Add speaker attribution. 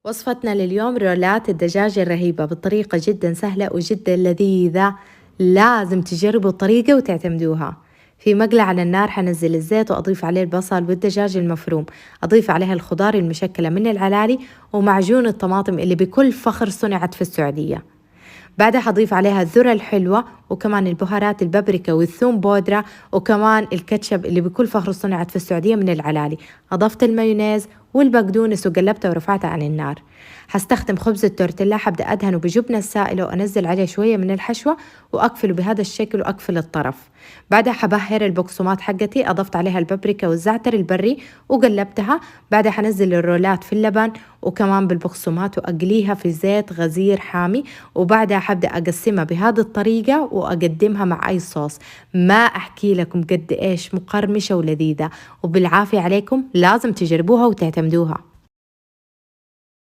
Speaker 1: وصفتنا لليوم رولات الدجاج الرهيبة بطريقة جدا سهلة وجدا لذيذة. لازم تجربوا الطريقة وتعتمدوها. في مقلة على النار حنزل الزيت وأضيف عليه البصل والدجاج المفروم، أضيف عليها الخضار المشكلة من العلالي ومعجون الطماطم اللي بكل فخر صنعت في السعودية. بعدها حضيف عليها الذرة الحلوة وكمان البهارات البابريكا والثوم بودرة وكمان الكاتشب اللي بكل فخر صنعت في السعودية من العلالي. أضفت المايونيز والبقدونس وقلبته ورفعته عن النار. هستخدم خبز التورتيلا، حبدأ أدهنه بجبنة سائلة وأنزل عليه شوية من الحشوة وأقفله بهذا الشكل وأقفل الطرف. بعدها حبهر البقسماط حقتي، أضفت عليها البابريكا والزعتر البري وقلبتها. بعدها حنزل الرولات في اللبن وكمان بالبقسماط وأقليها في زيت غزير حامي، وبعدها حبدأ أقسمها بهذه الطريقة وأقدمها مع أي صوص. ما أحكي لكم قد إيش مقرمشة ولذيذة، وبالعافية عليكم، لازم تجربوها وتعتمدوها.